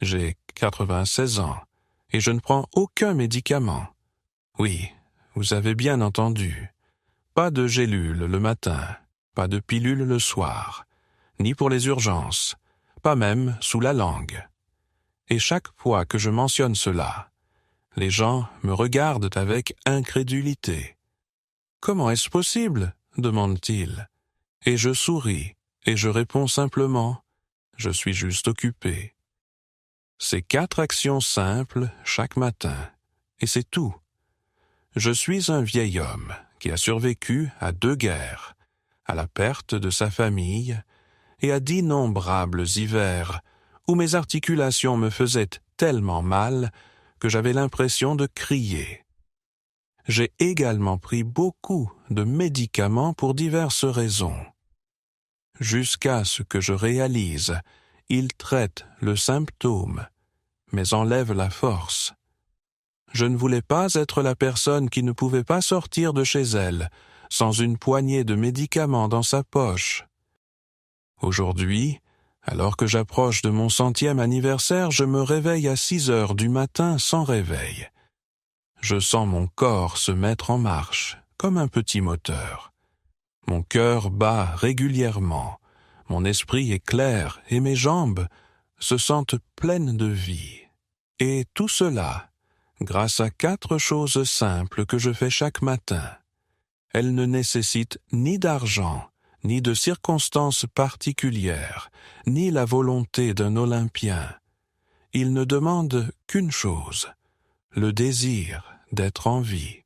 J'ai 96 ans et je ne prends aucun médicament. Oui, vous avez bien entendu. Pas de gélule le matin, pas de pilule le soir, ni pour les urgences, pas même sous la langue. Et chaque fois que je mentionne cela, les gens me regardent avec incrédulité. « Comment est-ce possible ?» demandent-ils. Et je souris, et je réponds simplement « Je suis juste occupé ». C'est 4 actions simples chaque matin, et c'est tout. Je suis un vieil homme qui a survécu à 2 guerres, à la perte de sa famille et à d'innombrables hivers où mes articulations me faisaient tellement mal que j'avais l'impression de crier. J'ai également pris beaucoup de médicaments pour diverses raisons. Jusqu'à ce que je réalise, ils traitent le symptôme, mais enlèvent la force. Je ne voulais pas être la personne qui ne pouvait pas sortir de chez elle sans une poignée de médicaments dans sa poche. Aujourd'hui, alors que j'approche de mon 100e anniversaire, je me réveille à 6 heures du matin sans réveil. Je sens mon corps se mettre en marche, comme un petit moteur. Mon cœur bat régulièrement, mon esprit est clair et mes jambes se sentent pleines de vie. Et tout cela, grâce à 4 choses simples que je fais chaque matin. Elles ne nécessitent ni d'argent, ni de circonstances particulières, ni la volonté d'un Olympien. Ils ne demandent qu'une chose, le désir d'être en vie.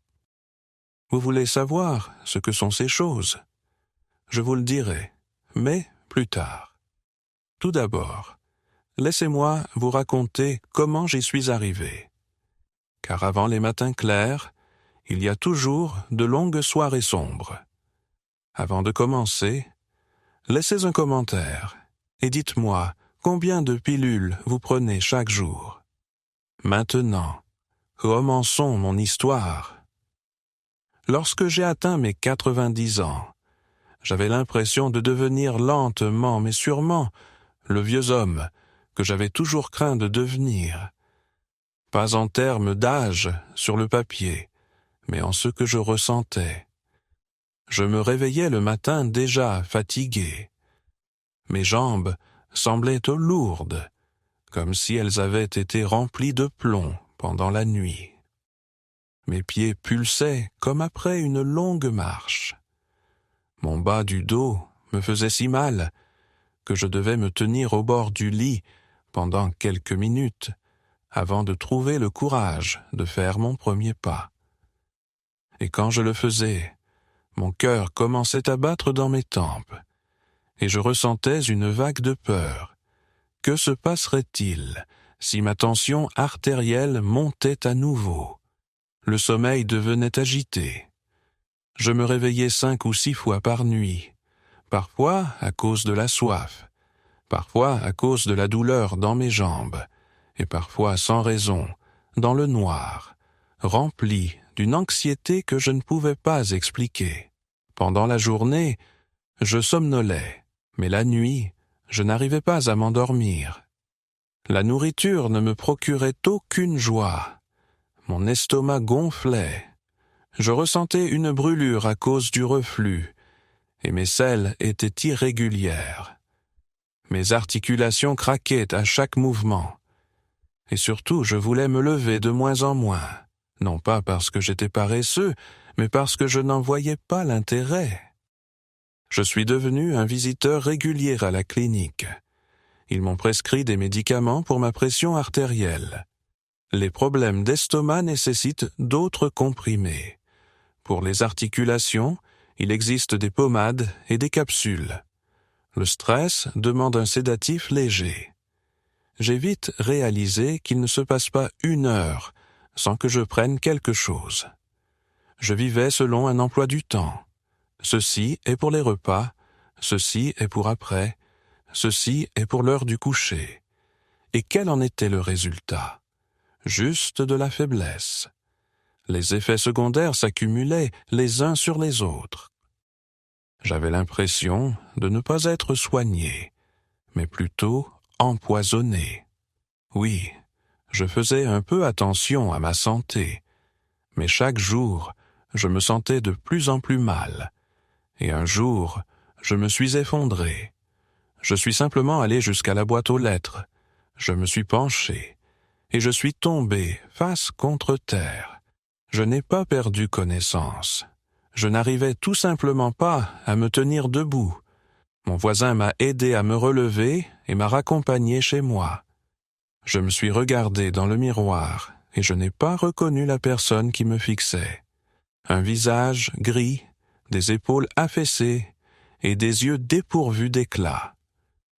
Vous voulez savoir ce que sont ces choses? Je vous le dirai, mais plus tard. Tout d'abord, laissez-moi vous raconter comment j'y suis arrivé. Car avant les matins clairs, il y a toujours de longues soirées sombres. Avant de commencer, laissez un commentaire et dites-moi combien de pilules vous prenez chaque jour. Maintenant, commençons mon histoire. Lorsque j'ai atteint mes 90 ans, j'avais l'impression de devenir lentement mais sûrement le vieux homme que j'avais toujours craint de devenir. Pas en termes d'âge sur le papier, mais en ce que je ressentais. Je me réveillais le matin déjà fatigué. Mes jambes semblaient lourdes, comme si elles avaient été remplies de plomb pendant la nuit. Mes pieds pulsaient comme après une longue marche. Mon bas du dos me faisait si mal que je devais me tenir au bord du lit pendant quelques minutes avant de trouver le courage de faire mon premier pas. Et quand je le faisais, mon cœur commençait à battre dans mes tempes, et je ressentais une vague de peur. Que se passerait-il si ma tension artérielle montait à nouveau? Le sommeil devenait agité. Je me réveillais 5 ou 6 fois par nuit, parfois à cause de la soif, parfois à cause de la douleur dans mes jambes, et parfois sans raison, dans le noir, rempli d'une anxiété que je ne pouvais pas expliquer. Pendant la journée, je somnolais, mais la nuit, je n'arrivais pas à m'endormir. La nourriture ne me procurait aucune joie. Mon estomac gonflait. Je ressentais une brûlure à cause du reflux, et mes selles étaient irrégulières. Mes articulations craquaient à chaque mouvement. Et surtout, je voulais me lever de moins en moins, non pas parce que j'étais paresseux, mais parce que je n'en voyais pas l'intérêt. Je suis devenu un visiteur régulier à la clinique. Ils m'ont prescrit des médicaments pour ma pression artérielle. Les problèmes d'estomac nécessitent d'autres comprimés. Pour les articulations, il existe des pommades et des capsules. Le stress demande un sédatif léger. J'ai vite réalisé qu'il ne se passe pas 1 heure sans que je prenne quelque chose. Je vivais selon un emploi du temps. Ceci est pour les repas, ceci est pour après, ceci est pour l'heure du coucher. Et quel en était le résultat? Juste de la faiblesse. Les effets secondaires s'accumulaient les uns sur les autres. J'avais l'impression de ne pas être soigné, mais plutôt empoisonné. Oui, je faisais un peu attention à ma santé, mais chaque jour, je me sentais de plus en plus mal. Et un jour, je me suis effondré. Je suis simplement allé jusqu'à la boîte aux lettres. Je me suis penché, et je suis tombé face contre terre. Je n'ai pas perdu connaissance. Je n'arrivais tout simplement pas à me tenir debout. Mon voisin m'a aidé à me relever et m'a raccompagné chez moi. Je me suis regardé dans le miroir et je n'ai pas reconnu la personne qui me fixait. Un visage gris, des épaules affaissées et des yeux dépourvus d'éclat.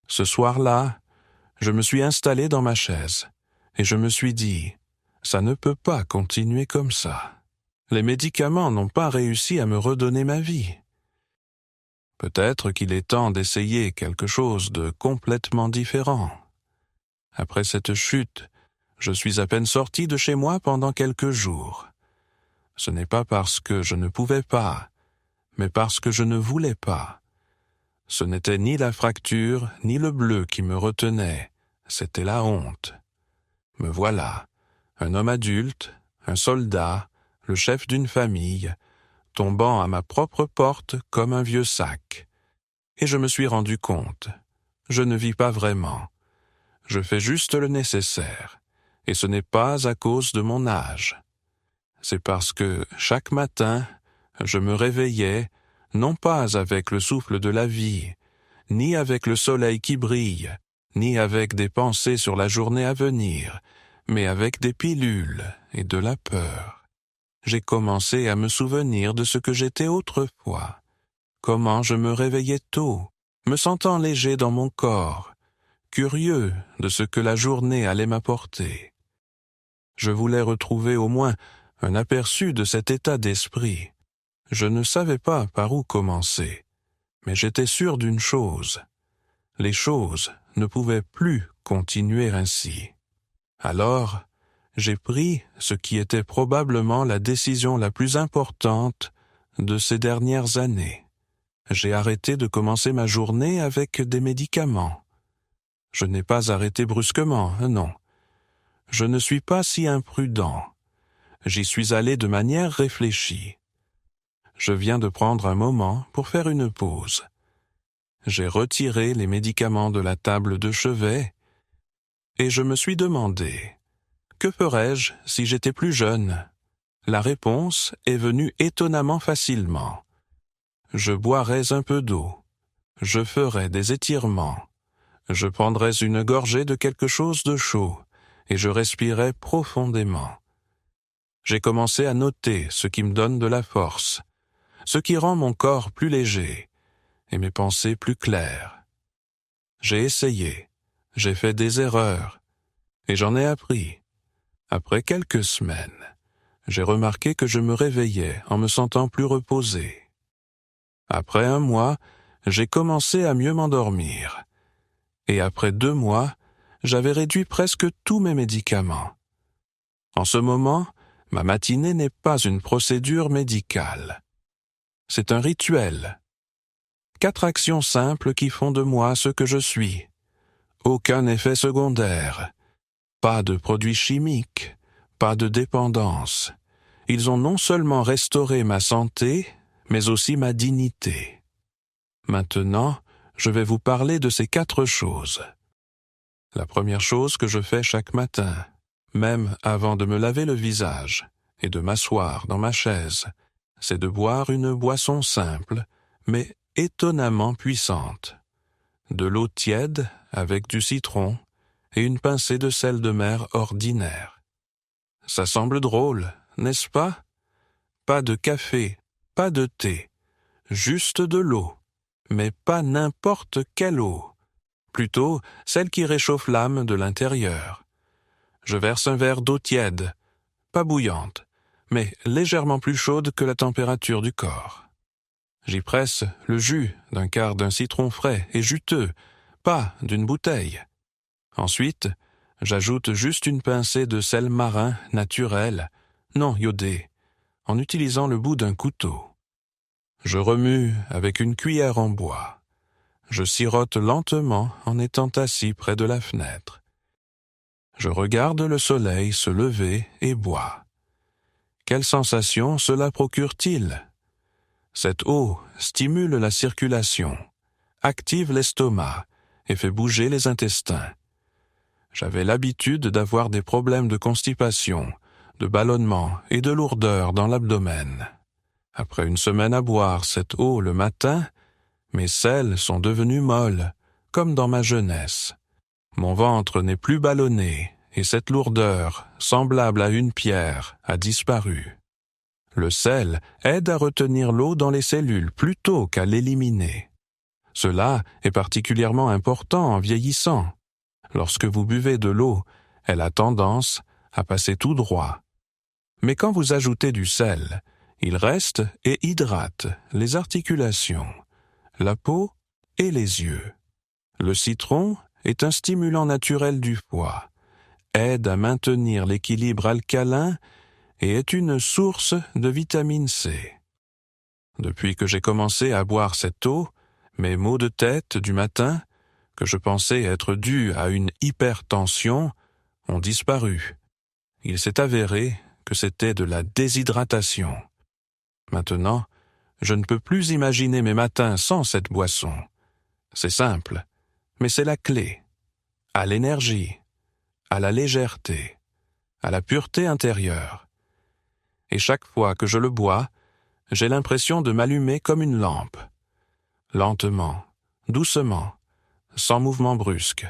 Ce soir-là, je me suis installé dans ma chaise et je me suis dit, ça ne peut pas continuer comme ça. Les médicaments n'ont pas réussi à me redonner ma vie. Peut-être qu'il est temps d'essayer quelque chose de complètement différent. Après cette chute, je suis à peine sorti de chez moi pendant quelques jours. Ce n'est pas parce que je ne pouvais pas, mais parce que je ne voulais pas. Ce n'était ni la fracture, ni le bleu qui me retenait, c'était la honte. Me voilà, un homme adulte, un soldat, le chef d'une famille, tombant à ma propre porte comme un vieux sac. Et je me suis rendu compte, je ne vis pas vraiment. Je fais juste le nécessaire, et ce n'est pas à cause de mon âge. C'est parce que, chaque matin, je me réveillais, non pas avec le souffle de la vie, ni avec le soleil qui brille, ni avec des pensées sur la journée à venir, mais avec des pilules et de la peur. J'ai commencé à me souvenir de ce que j'étais autrefois, comment je me réveillais tôt, me sentant léger dans mon corps, curieux de ce que la journée allait m'apporter. Je voulais retrouver au moins un aperçu de cet état d'esprit. Je ne savais pas par où commencer, mais j'étais sûr d'une chose. Les choses ne pouvaient plus continuer ainsi. Alors, j'ai pris ce qui était probablement la décision la plus importante de ces dernières années. J'ai arrêté de commencer ma journée avec des médicaments. Je n'ai pas arrêté brusquement, non. Je ne suis pas si imprudent. J'y suis allé de manière réfléchie. Je viens de prendre un moment pour faire une pause. J'ai retiré les médicaments de la table de chevet et je me suis demandé, que ferais-je si j'étais plus jeune? La réponse est venue étonnamment facilement. Je boirais un peu d'eau. Je ferais des étirements. Je prendrais une gorgée de quelque chose de chaud et je respirais profondément. J'ai commencé à noter ce qui me donne de la force, ce qui rend mon corps plus léger et mes pensées plus claires. J'ai essayé, j'ai fait des erreurs et j'en ai appris. Après quelques semaines, j'ai remarqué que je me réveillais en me sentant plus reposé. Après un mois, j'ai commencé à mieux m'endormir. Et après 2 mois, j'avais réduit presque tous mes médicaments. En ce moment, ma matinée n'est pas une procédure médicale. C'est un rituel. 4 actions simples qui font de moi ce que je suis. Aucun effet secondaire. Pas de produits chimiques. Pas de dépendance. Ils ont non seulement restauré ma santé, mais aussi ma dignité. Maintenant, je vais vous parler de ces 4 choses. La première chose que je fais chaque matin, même avant de me laver le visage et de m'asseoir dans ma chaise, c'est de boire une boisson simple, mais étonnamment puissante. De l'eau tiède avec du citron et une pincée de sel de mer ordinaire. Ça semble drôle, n'est-ce pas? Pas de café, pas de thé, juste de l'eau, mais pas n'importe quelle eau. Plutôt celle qui réchauffe l'âme de l'intérieur. Je verse un verre d'eau tiède, pas bouillante, mais légèrement plus chaude que la température du corps. J'y presse le jus d'un quart d'un citron frais et juteux, pas d'une bouteille. Ensuite, j'ajoute juste une pincée de sel marin naturel, non iodé, en utilisant le bout d'un couteau. Je remue avec une cuillère en bois. Je sirote lentement en étant assis près de la fenêtre. Je regarde le soleil se lever et bois. Quelle sensation cela procure-t-il? Cette eau stimule la circulation, active l'estomac et fait bouger les intestins. J'avais l'habitude d'avoir des problèmes de constipation, de ballonnement et de lourdeur dans l'abdomen. Après une semaine à boire cette eau le matin, mes selles sont devenues molles, comme dans ma jeunesse. Mon ventre n'est plus ballonné et cette lourdeur, semblable à une pierre, a disparu. Le sel aide à retenir l'eau dans les cellules plutôt qu'à l'éliminer. Cela est particulièrement important en vieillissant. Lorsque vous buvez de l'eau, elle a tendance à passer tout droit. Mais quand vous ajoutez du sel, il reste et hydrate les articulations, la peau et les yeux. Le citron est un stimulant naturel du foie, aide à maintenir l'équilibre alcalin et est une source de vitamine C. Depuis que j'ai commencé à boire cette eau, mes maux de tête du matin, que je pensais être dus à une hypertension, ont disparu. Il s'est avéré que c'était de la déshydratation. Maintenant, je ne peux plus imaginer mes matins sans cette boisson. C'est simple, mais c'est la clé. À l'énergie, à la légèreté, à la pureté intérieure. Et chaque fois que je le bois, j'ai l'impression de m'allumer comme une lampe. Lentement, doucement, sans mouvement brusque.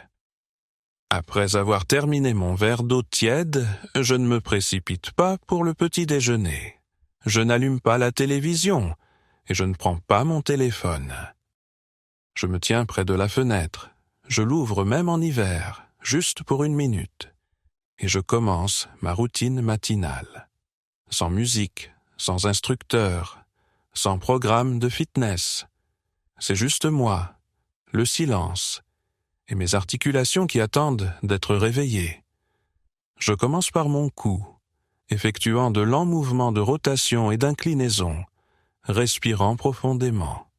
Après avoir terminé mon verre d'eau tiède, je ne me précipite pas pour le petit déjeuner. Je n'allume pas la télévision et je ne prends pas mon téléphone. Je me tiens près de la fenêtre. Je l'ouvre même en hiver, juste pour 1 minute. Et je commence ma routine matinale. Sans musique, sans instructeur, sans programme de fitness. C'est juste moi, le silence, et mes articulations qui attendent d'être réveillées. Je commence par mon cou, effectuant de lents mouvements de rotation et d'inclinaison, respirant profondément.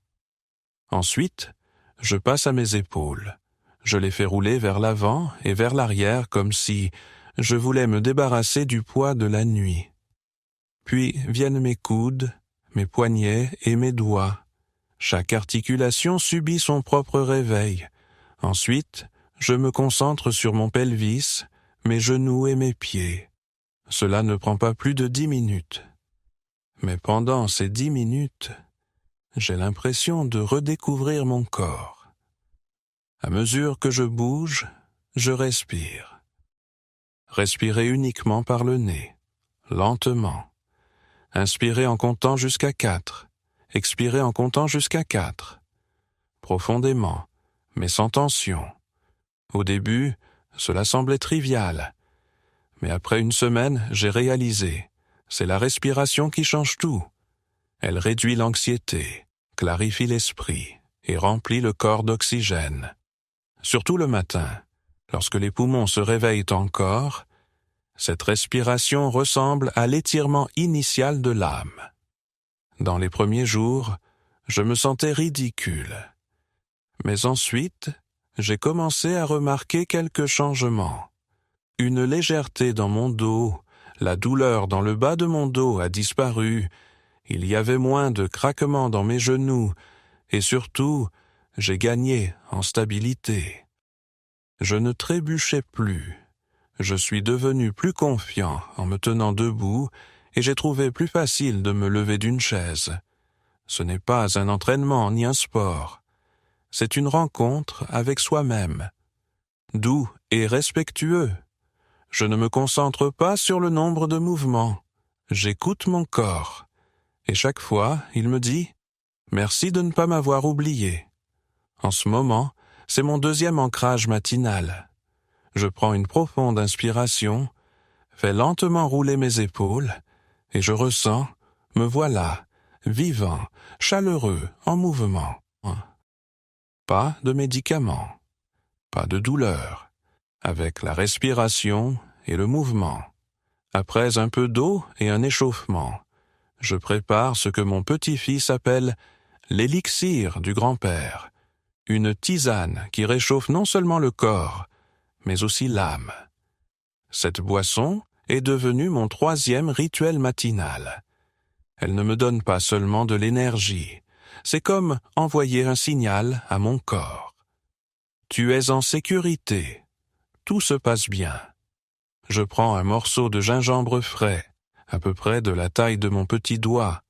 Ensuite, je passe à mes épaules. Je les fais rouler vers l'avant et vers l'arrière comme si je voulais me débarrasser du poids de la nuit. Puis viennent mes coudes, mes poignets et mes doigts. Chaque articulation subit son propre réveil. Ensuite, je me concentre sur mon pelvis, mes genoux et mes pieds. Cela ne prend pas plus de 10 minutes. Mais pendant ces 10 minutes, j'ai l'impression de redécouvrir mon corps. À mesure que je bouge, je respire. Respirer uniquement par le nez, lentement. Inspirer en comptant jusqu'à 4. Expirer en comptant jusqu'à 4. Profondément, mais sans tension. Au début, cela semblait trivial. Mais après 1 semaine, j'ai réalisé. C'est la respiration qui change tout. Elle réduit l'anxiété, clarifie l'esprit et remplit le corps d'oxygène. Surtout le matin, lorsque les poumons se réveillent encore, cette respiration ressemble à l'étirement initial de l'âme. Dans les premiers jours, je me sentais ridicule. Mais ensuite, j'ai commencé à remarquer quelques changements. Une légèreté dans mon dos, la douleur dans le bas de mon dos a disparu, il y avait moins de craquements dans mes genoux, et surtout, j'ai gagné en stabilité. Je ne trébuchais plus. Je suis devenu plus confiant en me tenant debout et j'ai trouvé plus facile de me lever d'une chaise. Ce n'est pas un entraînement ni un sport. C'est une rencontre avec soi-même. Doux et respectueux. Je ne me concentre pas sur le nombre de mouvements. J'écoute mon corps. Et chaque fois, il me dit « Merci de ne pas m'avoir oublié ». En ce moment, c'est mon 2e ancrage matinal. Je prends une profonde inspiration, fais lentement rouler mes épaules, et je ressens, me voilà, vivant, chaleureux, en mouvement. Pas de médicaments, pas de douleur, avec la respiration et le mouvement. Après un peu d'eau et un échauffement, je prépare ce que mon petit-fils appelle l'élixir du grand-père, une tisane qui réchauffe non seulement le corps, mais aussi l'âme. Cette boisson est devenue mon 3e rituel matinal. Elle ne me donne pas seulement de l'énergie, c'est comme envoyer un signal à mon corps. Tu es en sécurité, tout se passe bien. Je prends un morceau de gingembre frais, à peu près de la taille de mon petit doigt,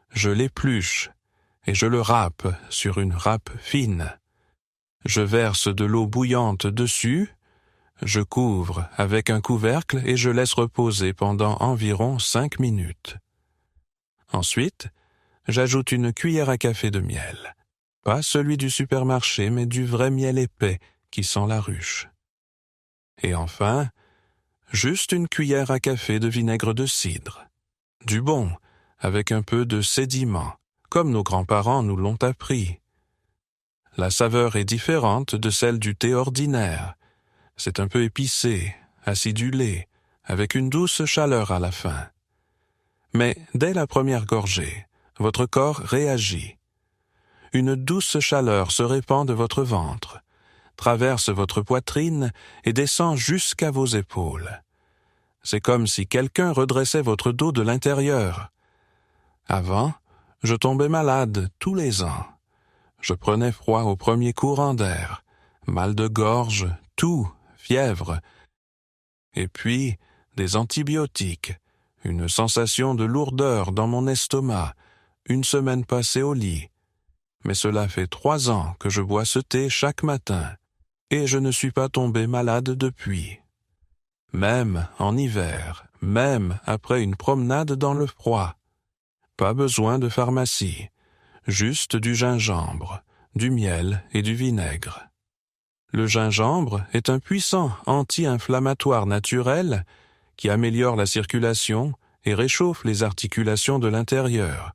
je l'épluche et je le râpe sur une râpe fine. Je verse de l'eau bouillante dessus, je couvre avec un couvercle et je laisse reposer pendant environ 5 minutes. Ensuite, j'ajoute une cuillère à café de miel. Pas celui du supermarché, mais du vrai miel épais qui sent la ruche. Et enfin, juste une cuillère à café de vinaigre de cidre. Du bon, avec un peu de sédiment, comme nos grands-parents nous l'ont appris. La saveur est différente de celle du thé ordinaire. C'est un peu épicé, acidulé, avec une douce chaleur à la fin. Mais dès la première gorgée, votre corps réagit. Une douce chaleur se répand de votre ventre, traverse votre poitrine et descend jusqu'à vos épaules. C'est comme si quelqu'un redressait votre dos de l'intérieur. Avant, je tombais malade tous les ans. Je prenais froid au premier courant d'air, mal de gorge, toux, fièvre. Et puis, des antibiotiques, une sensation de lourdeur dans mon estomac, une semaine passée au lit. Mais cela fait 3 ans que je bois ce thé chaque matin, et je ne suis pas tombé malade depuis. Même en hiver, même après une promenade dans le froid. Pas besoin de pharmacie, juste du gingembre, du miel et du vinaigre. Le gingembre est un puissant anti-inflammatoire naturel qui améliore la circulation et réchauffe les articulations de l'intérieur.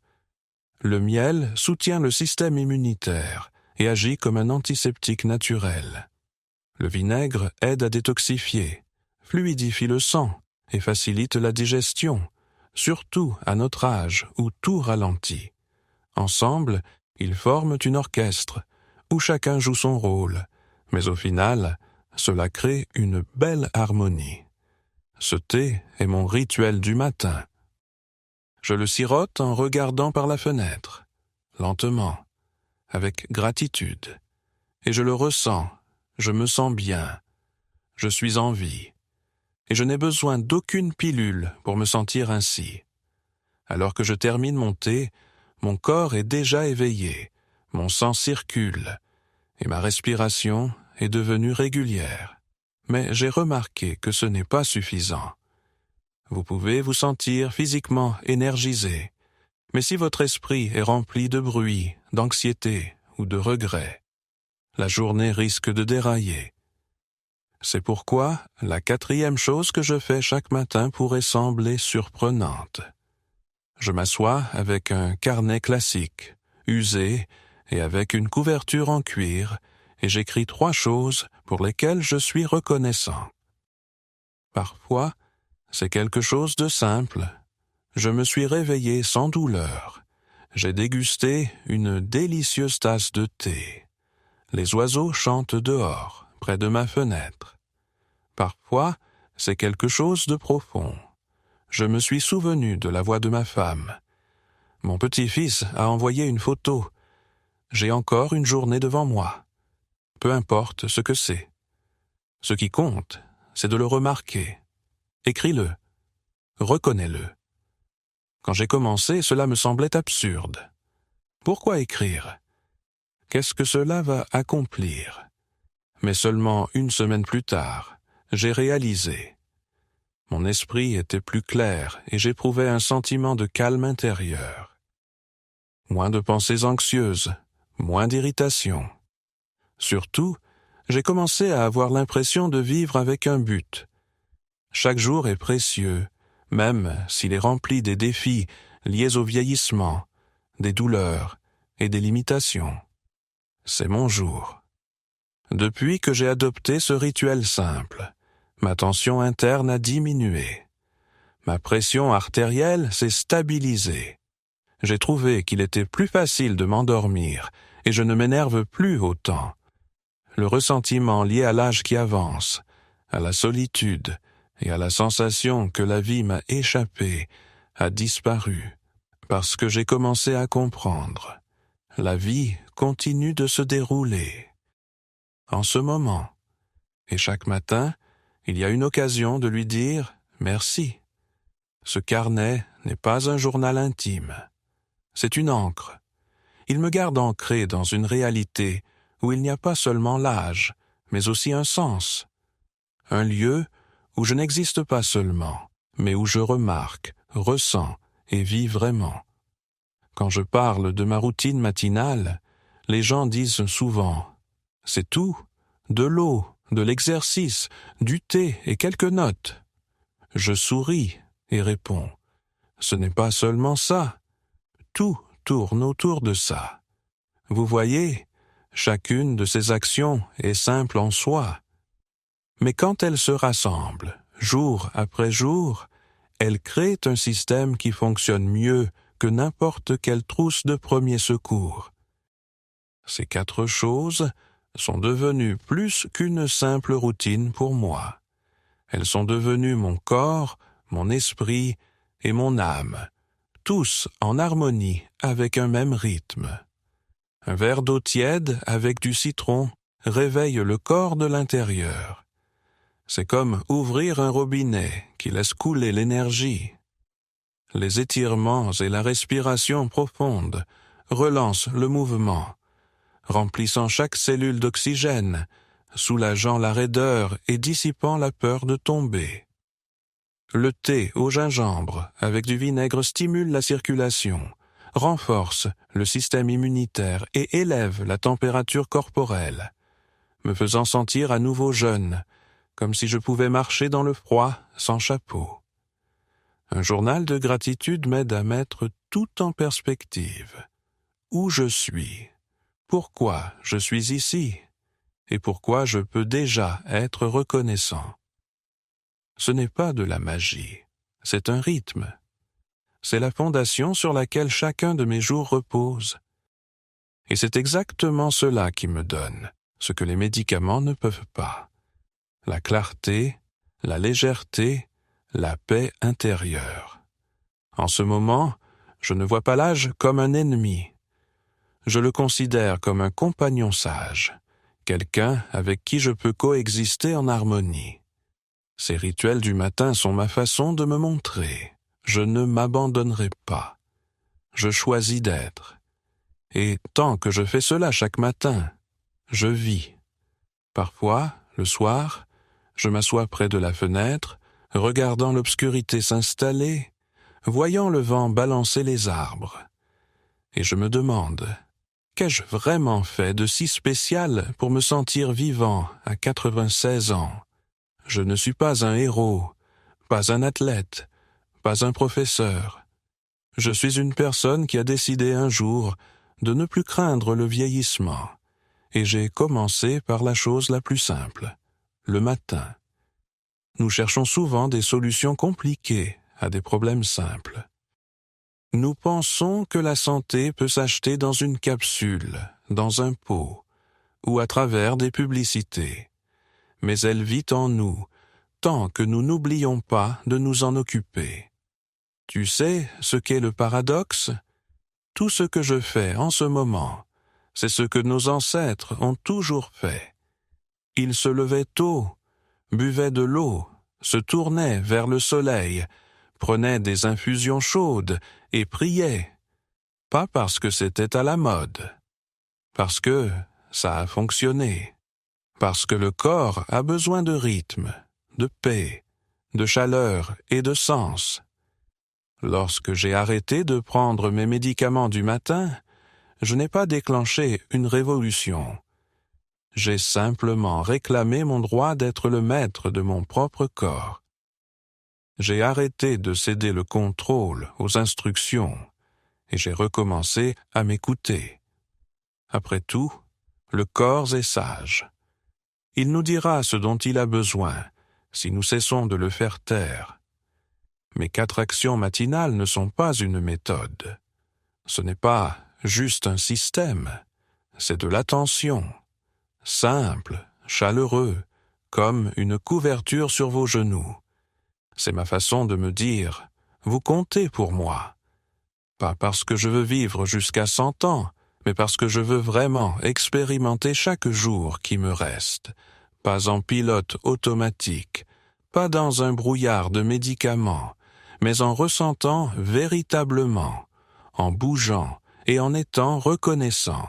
Le miel soutient le système immunitaire et agit comme un antiseptique naturel. Le vinaigre aide à détoxifier, fluidifie le sang et facilite la digestion, surtout à notre âge où tout ralentit. Ensemble, ils forment une orchestre où chacun joue son rôle, mais au final, cela crée une belle harmonie. Ce thé est mon rituel du matin. Je le sirote en regardant par la fenêtre, lentement, avec gratitude, et je le ressens, je me sens bien, je suis en vie, et je n'ai besoin d'aucune pilule pour me sentir ainsi. Alors que je termine mon thé, mon corps est déjà éveillé, mon sang circule, et ma respiration est devenue régulière. Mais j'ai remarqué que ce n'est pas suffisant. Vous pouvez vous sentir physiquement énergisé, mais si votre esprit est rempli de bruit, d'anxiété ou de regret, la journée risque de dérailler. C'est pourquoi la 4e chose que je fais chaque matin pourrait sembler surprenante. Je m'assois avec un carnet classique, usé et avec une couverture en cuir, et j'écris 3 choses pour lesquelles je suis reconnaissant. Parfois, c'est quelque chose de simple. Je me suis réveillé sans douleur. J'ai dégusté une délicieuse tasse de thé. Les oiseaux chantent dehors, près de ma fenêtre. Parfois, c'est quelque chose de profond. Je me suis souvenu de la voix de ma femme. Mon petit-fils a envoyé une photo. J'ai encore une journée devant moi. Peu importe ce que c'est. Ce qui compte, c'est de le remarquer. Écris-le. Reconnais-le. Quand j'ai commencé, cela me semblait absurde. Pourquoi écrire? Qu'est-ce que cela va accomplir? Mais seulement 1 semaine plus tard, j'ai réalisé. Mon esprit était plus clair et j'éprouvais un sentiment de calme intérieur. Moins de pensées anxieuses, moins d'irritation. Surtout, j'ai commencé à avoir l'impression de vivre avec un but. Chaque jour est précieux, même s'il est rempli des défis liés au vieillissement, des douleurs et des limitations. C'est mon jour. Depuis que j'ai adopté ce rituel simple, ma tension interne a diminué. Ma pression artérielle s'est stabilisée. J'ai trouvé qu'il était plus facile de m'endormir et je ne m'énerve plus autant. Le ressentiment lié à l'âge qui avance, à la solitude et à la sensation que la vie m'a échappé, a disparu, parce que j'ai commencé à comprendre. La vie continue de se dérouler. En ce moment, et chaque matin, il y a une occasion de lui dire « merci ». Ce carnet n'est pas un journal intime. C'est une encre. Il me garde ancré dans une réalité où il n'y a pas seulement l'âge, mais aussi un sens. Un lieu où je n'existe pas seulement, mais où je remarque, ressens et vis vraiment. Quand je parle de ma routine matinale, les gens disent souvent « c'est tout, de l'eau, de l'exercice, du thé et quelques notes ». Je souris et réponds « ce n'est pas seulement ça, tout tourne autour de ça. Vous voyez, chacune de ces actions est simple en soi. Mais quand elles se rassemblent, jour après jour, elles créent un système qui fonctionne mieux que n'importe quelle trousse de premier secours. Ces 4 choses sont devenues plus qu'une simple routine pour moi. Elles sont devenues mon corps, mon esprit et mon âme, tous en harmonie avec un même rythme. Un verre d'eau tiède avec du citron réveille le corps de l'intérieur. C'est comme ouvrir un robinet qui laisse couler l'énergie. Les étirements et la respiration profonde relancent le mouvement, remplissant chaque cellule d'oxygène, soulageant la raideur et dissipant la peur de tomber. Le thé au gingembre avec du vinaigre stimule la circulation, renforce le système immunitaire et élève la température corporelle, me faisant sentir à nouveau jeune, comme si je pouvais marcher dans le froid sans chapeau. Un journal de gratitude m'aide à mettre tout en perspective. Où je suis, pourquoi je suis ici, et pourquoi je peux déjà être reconnaissant. Ce n'est pas de la magie, c'est un rythme. C'est la fondation sur laquelle chacun de mes jours repose. Et c'est exactement cela qui me donne ce que les médicaments ne peuvent pas. La clarté, la légèreté, la paix intérieure. En ce moment, je ne vois pas l'âge comme un ennemi. Je le considère comme un compagnon sage, quelqu'un avec qui je peux coexister en harmonie. Ces rituels du matin sont ma façon de me montrer. Je ne m'abandonnerai pas. Je choisis d'être. Et tant que je fais cela chaque matin, je vis. Parfois, le soir, je m'assois près de la fenêtre, regardant l'obscurité s'installer, voyant le vent balancer les arbres. Et je me demande, qu'ai-je vraiment fait de si spécial pour me sentir vivant à 96 ans? Je ne suis pas un héros, pas un athlète, pas un professeur. Je suis une personne qui a décidé un jour de ne plus craindre le vieillissement, et j'ai commencé par la chose la plus simple, le matin. Nous cherchons souvent des solutions compliquées à des problèmes simples. Nous pensons que la santé peut s'acheter dans une capsule, dans un pot, ou à travers des publicités. Mais elle vit en nous, tant que nous n'oublions pas de nous en occuper. Tu sais ce qu'est le paradoxe? Tout ce que je fais en ce moment, c'est ce que nos ancêtres ont toujours fait. Ils se levaient tôt, buvaient de l'eau, se tournaient vers le soleil, prenaient des infusions chaudes et priaient. Pas parce que c'était à la mode, parce que ça a fonctionné, parce que le corps a besoin de rythme, de paix, de chaleur et de sens. Lorsque j'ai arrêté de prendre mes médicaments du matin, je n'ai pas déclenché une révolution. J'ai simplement réclamé mon droit d'être le maître de mon propre corps. J'ai arrêté de céder le contrôle aux instructions et j'ai recommencé à m'écouter. Après tout, le corps est sage. Il nous dira ce dont il a besoin si nous cessons de le faire taire. Mes 4 actions matinales ne sont pas une méthode. Ce n'est pas juste un système, c'est de l'attention. Simple, chaleureux, comme une couverture sur vos genoux. C'est ma façon de me dire « Vous comptez pour moi ». Pas parce que je veux vivre jusqu'à 100 ans, mais parce que je veux vraiment expérimenter chaque jour qui me reste, pas en pilote automatique, pas dans un brouillard de médicaments, mais en ressentant véritablement, en bougeant et en étant reconnaissant.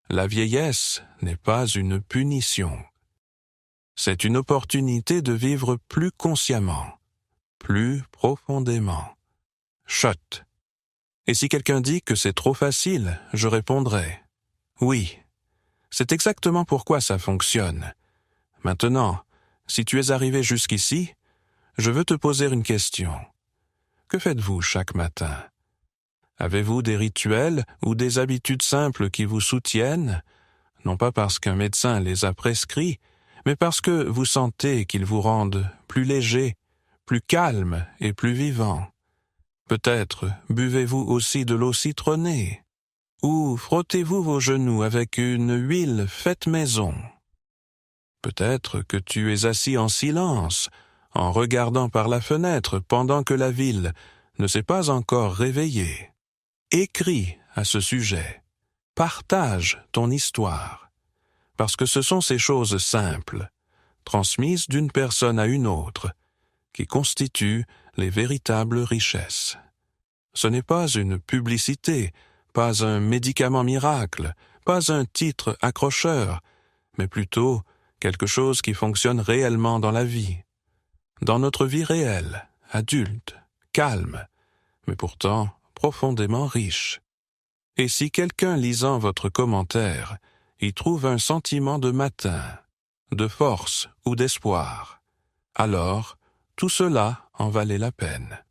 La vieillesse n'est pas une punition. C'est une opportunité de vivre plus consciemment, plus profondément. Chut! Et si quelqu'un dit que c'est trop facile, je répondrai « Oui, c'est exactement pourquoi ça fonctionne. Maintenant, si tu es arrivé jusqu'ici, je veux te poser une question. Que faites-vous chaque matin? Avez-vous des rituels ou des habitudes simples qui vous soutiennent, non pas parce qu'un médecin les a prescrits, mais parce que vous sentez qu'ils vous rendent plus léger, plus calme et plus vivant? Peut-être buvez-vous aussi de l'eau citronnée, ou frottez-vous vos genoux avec une huile faite maison. Peut-être que tu es assis en silence, en regardant par la fenêtre pendant que la ville ne s'est pas encore réveillée. Écris à ce sujet. Partage ton histoire. Parce que ce sont ces choses simples, transmises d'une personne à une autre, qui constituent les véritables richesses. Ce n'est pas une publicité, pas un médicament miracle, pas un titre accrocheur, mais plutôt quelque chose qui fonctionne réellement dans la vie, dans notre vie réelle, adulte, calme, mais pourtant profondément riche. Et si quelqu'un lisant votre commentaire y trouve un sentiment de matin, de force ou d'espoir, alors tout cela en valait la peine.